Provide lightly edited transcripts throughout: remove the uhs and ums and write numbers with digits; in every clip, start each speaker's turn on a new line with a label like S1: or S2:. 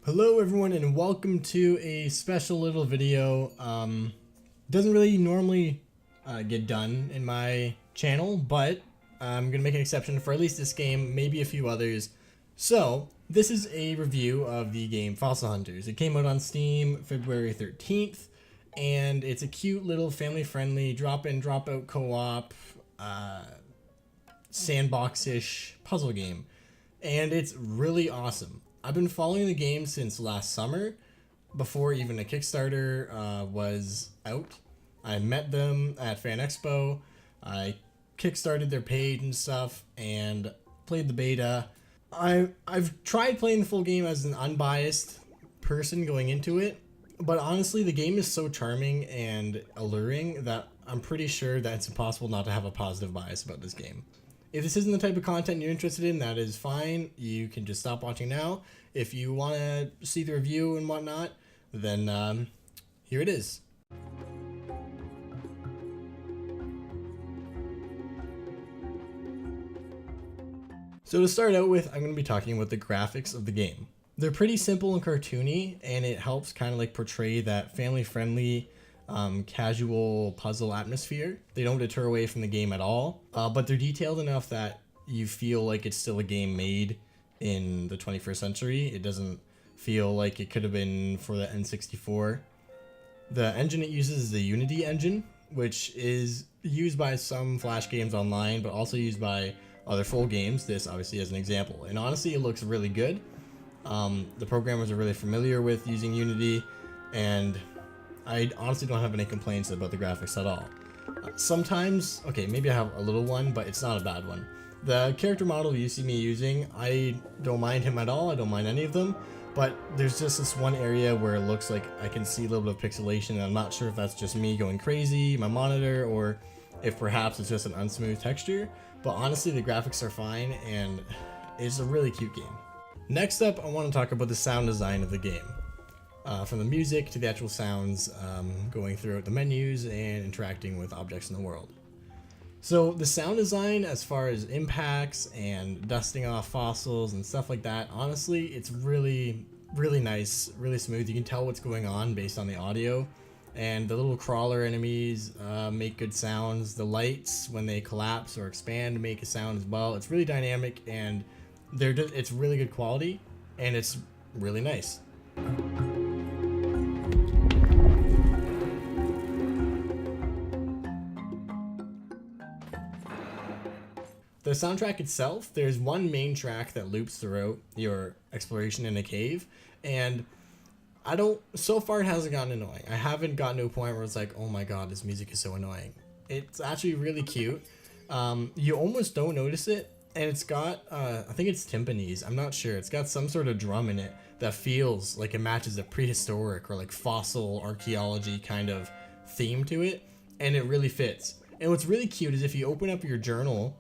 S1: Hello everyone and welcome to a special little video. Doesn't really normally get done in my channel, but I'm gonna make an exception for at least this game, maybe a few others. So this is a review of the game Fossil Hunters. It came out on Steam February 13th, and it's a cute little family-friendly drop-in, drop-out co-op sandbox-ish puzzle game, and it's really awesome. I've been following the game since last summer, before even a Kickstarter was out. I met them at Fan Expo. I kickstarted their page and stuff, and played the beta. I've tried playing the full game as an unbiased person going into it, but honestly, the game is so charming and alluring that I'm pretty sure that it's impossible not to have a positive bias about this game. If this isn't the type of content you're interested in, that is fine. You can just stop watching now. If you want to see the review and whatnot, then here it is. So to start out with, I'm going to be talking about the graphics of the game. They're pretty simple and cartoony, and it helps kind of like portray that family-friendly casual puzzle atmosphere. They don't deter away from the game at all, but they're detailed enough that you feel like it's still a game made in the 21st century. It doesn't feel like it could have been for the N64. The engine it uses is the Unity engine, which is used by some Flash games online, but also used by other full games. This obviously as an example, and honestly it looks really good. The programmers are really familiar with using Unity, and I honestly don't have any complaints about the graphics at all. Sometimes, okay, maybe I have a little one, but it's not a bad one. The character model you see me using, I don't mind him at all. I don't mind any of them, but there's just this one area where it looks like I can see a little bit of pixelation, and I'm not sure if that's just me going crazy, my monitor, or if perhaps it's just an unsmooth texture. But honestly, the graphics are fine, and it's a really cute game. Next up, I want to talk about the sound design of the game. From the music to the actual sounds, going throughout the menus and interacting with objects in the world. So the sound design, as far as impacts and dusting off fossils and stuff like that, honestly, it's really nice, really smooth. You can tell what's going on based on the audio, and the little crawler enemies make good sounds. The lights, when they collapse or expand, make a sound as well. It's really dynamic, and it's really good quality, and it's really nice. The soundtrack itself, there's one main track that loops throughout your exploration in a cave, and so far it hasn't gotten annoying. I haven't gotten to a point where it's like, oh my god, this music is so annoying. It's actually really cute. You almost don't notice it, and it's got, I think it's TIMPANIS, I'm not sure. It's got some sort of drum in it that feels like it matches a prehistoric or like fossil archaeology kind of theme to it, and it really fits. And what's really cute is if you open up your journal,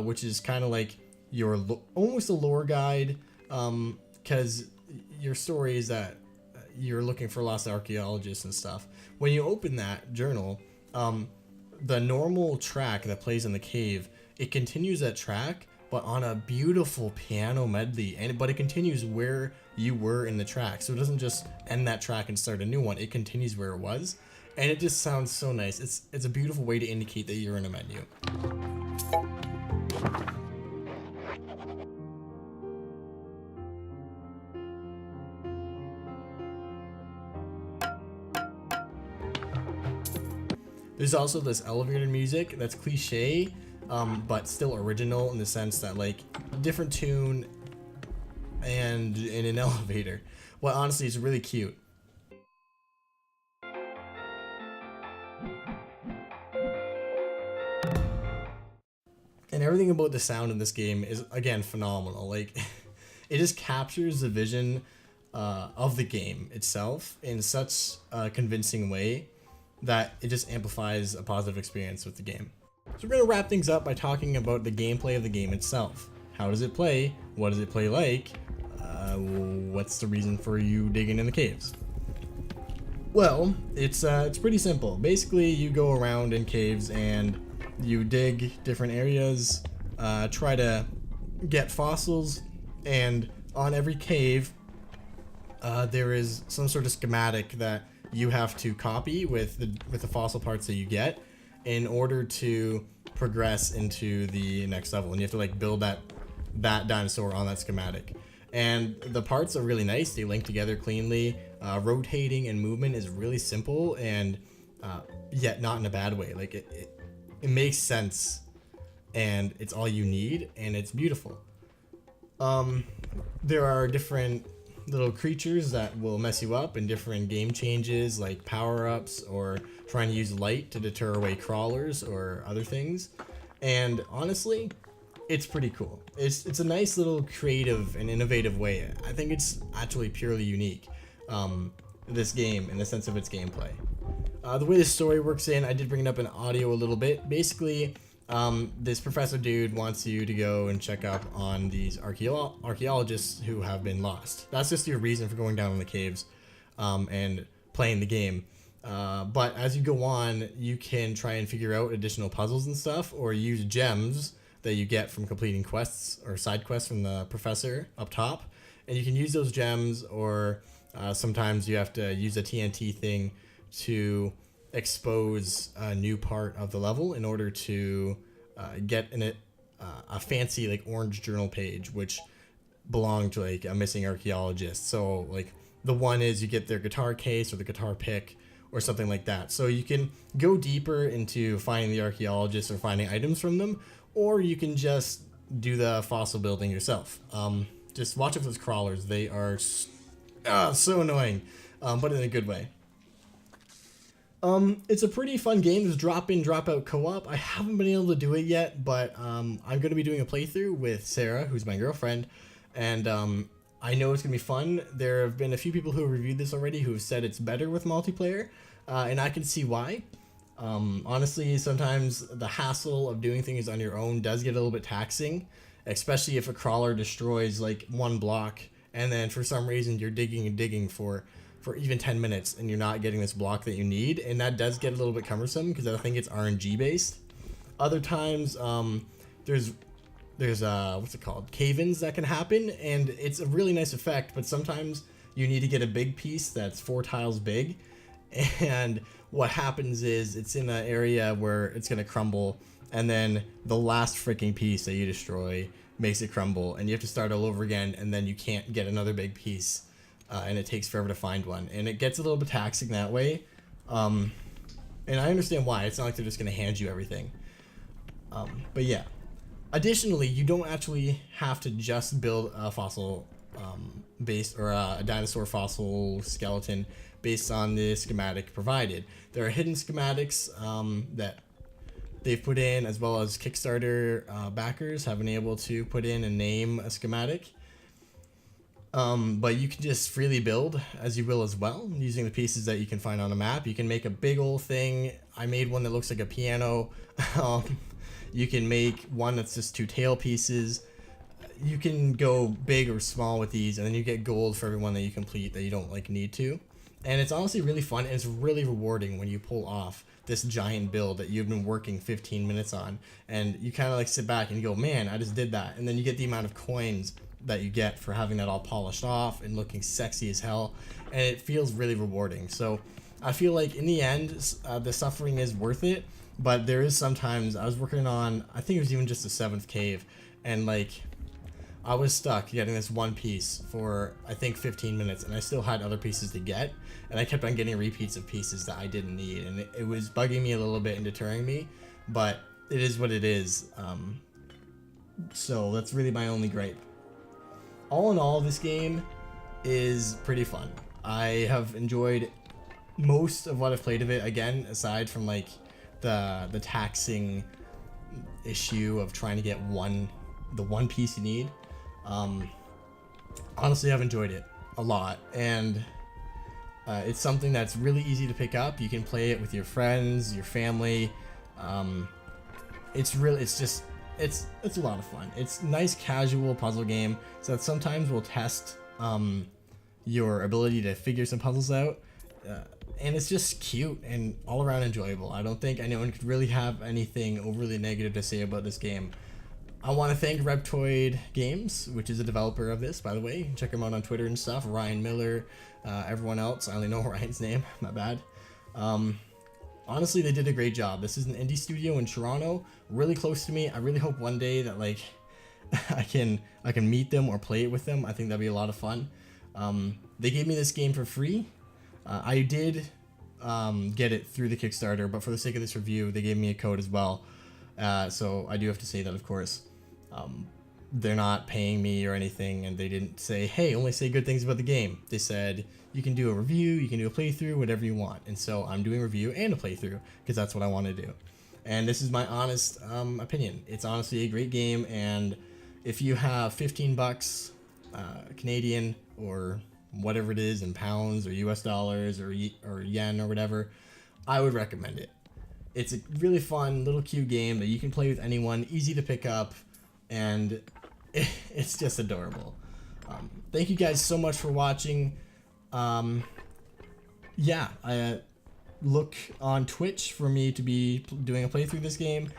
S1: which is kind of like your almost a lore guide, because your story is that you're looking for lost archaeologists and stuff. When you open that journal, the normal track that plays in the cave, it continues that track, but on a beautiful piano medley, but it continues where you were in the track. So it doesn't just end that track and start a new one. It continues where it was, and it just sounds so nice. It's a beautiful way to indicate that you're in a menu. There's also this elevator music that's cliche, but still original in the sense that, like, different tune and in an elevator. Well, honestly, it's really cute. And everything about the sound in this game is, again, phenomenal. Like, it just captures the vision of the game itself in such a convincing way that it just amplifies a positive experience with the game. So we're going to wrap things up by talking about the gameplay of the game itself. How does it play? What does it play like? What's the reason for you digging in the caves? Well, it's pretty simple. Basically, you go around in caves and you dig different areas, try to get fossils, and on every cave there is some sort of schematic that you have to copy with the fossil parts that you get in order to progress into the next level, and you have to like build that dinosaur on that schematic. And the parts are really nice, they link together cleanly. Rotating and movement is really simple, and yet not in a bad way. Like it makes sense, and it's all you need, and it's beautiful. There are different little creatures that will mess you up, and different game changes like power-ups or trying to use light to deter away crawlers or other things. And honestly, it's pretty cool. It's a nice little creative and innovative way. I think it's actually purely unique, this game, in the sense of its gameplay. The way the story works in, I did bring it up in audio a little bit. Basically, this professor dude wants you to go and check up on these archaeologists who have been lost. That's just your reason for going down in the caves and playing the game. But as you go on, you can try and figure out additional puzzles and stuff, or use gems that you get from completing quests or side quests from the professor up top. And you can use those gems, or sometimes you have to use a TNT thing to expose a new part of the level in order to get in it a fancy like orange journal page, which belonged to like a missing archaeologist. So like the one is you get their guitar case or the guitar pick or something like that. So you can go deeper into finding the archaeologists or finding items from them, or you can just do the fossil building yourself. Just watch out for those crawlers. They are so annoying, but in a good way. It's a pretty fun game. There's drop-in, drop-out co-op. I haven't been able to do it yet, but I'm going to be doing a playthrough with Sarah, who's my girlfriend, and I know it's going to be fun. There have been a few people who have reviewed this already who have said it's better with multiplayer, and I can see why. Honestly, sometimes the hassle of doing things on your own does get a little bit taxing, especially if a crawler destroys like one block, and then for some reason you're digging and digging for even 10 minutes and you're not getting this block that you need, and that does get a little bit cumbersome because I think it's RNG based. Other times there's what's it called, cave-ins that can happen, and it's a really nice effect, but sometimes you need to get a big piece that's 4 tiles big, and what happens is it's in an area where it's going to crumble, and then the last freaking piece that you destroy makes it crumble, and you have to start all over again, and then you can't get another big piece. And it takes forever to find one, and it gets a little bit taxing that way. And I understand why. It's not like they're just going to hand you everything. But yeah. Additionally, you don't actually have to just build a fossil based, or a dinosaur fossil skeleton based on the schematic provided. There are hidden schematics that they've put in, as well as Kickstarter backers have been able to put in and name a schematic. But you can just freely build as you will as well, using the pieces that you can find on a map. You can make a big old thing. I made one that looks like a piano. You can make one that's just 2 tail pieces. You can go big or small with these, and then you get gold for every one that you complete that you don't like need to. And it's honestly really fun, and it's really rewarding when you pull off this giant build that you've been working 15 minutes on, and you kind of like sit back and you go, man, I just did that. And then you get the amount of coins that you get for having that all polished off and looking sexy as hell, and it feels really rewarding. So I feel like in the end, the suffering is worth it, but there is sometimes I was working on, I think it was even just the 7th cave, and like I was stuck getting this one piece for I think 15 minutes, and I still had other pieces to get, and I kept on getting repeats of pieces that I didn't need, and it was bugging me a little bit and deterring me, but it is what it is. So that's really my only gripe. All in all, this game is pretty fun. I have enjoyed most of what I've played of it, again, aside from like the taxing issue of trying to get the one piece you need. Honestly, I've enjoyed it a lot, and it's something that's really easy to pick up. You can play it with your friends, your family. It's a lot of fun. It's a nice casual puzzle game, so that sometimes we'll test your ability to figure some puzzles out, and it's just cute and all around enjoyable. I don't think anyone could really have anything overly negative to say about this game. I want to thank Reptoid Games, which is a developer of this, by the way. Check them out on Twitter and stuff. Ryan Miller, everyone else. I only know Ryan's name. My bad. Honestly, they did a great job. This is an indie studio in Toronto, really close to me. I really hope one day that like I can meet them or play it with them. I think that'd be a lot of fun. They gave me this game for free. I did get it through the Kickstarter, but for the sake of this review, they gave me a code as well. So I do have to say that, of course. They're not paying me or anything, and they didn't say, hey, only say good things about the game. They said, you can do a review, you can do a playthrough, whatever you want. And so I'm doing a review and a playthrough, because that's what I want to do. And this is my honest opinion. It's honestly a great game, and if you have 15 bucks Canadian, or whatever it is in pounds or US dollars or yen or whatever, I would recommend it. It's a really fun little cute game that you can play with anyone, easy to pick up, and it's just adorable. Thank you guys so much for watching. Yeah, I look on Twitch for me to be doing a playthrough of this game,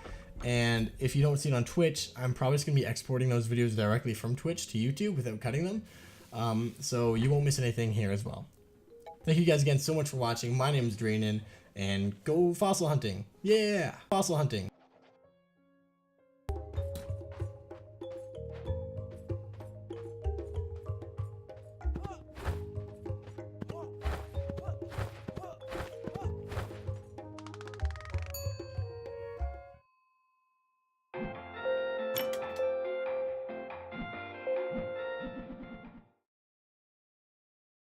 S1: and if you don't see it on Twitch, I'm probably just going to be exporting those videos directly from Twitch to YouTube without cutting them, so you won't miss anything here as well. Thank you guys again so much for watching. My name is Draenen, and go fossil hunting. Yeah, fossil hunting.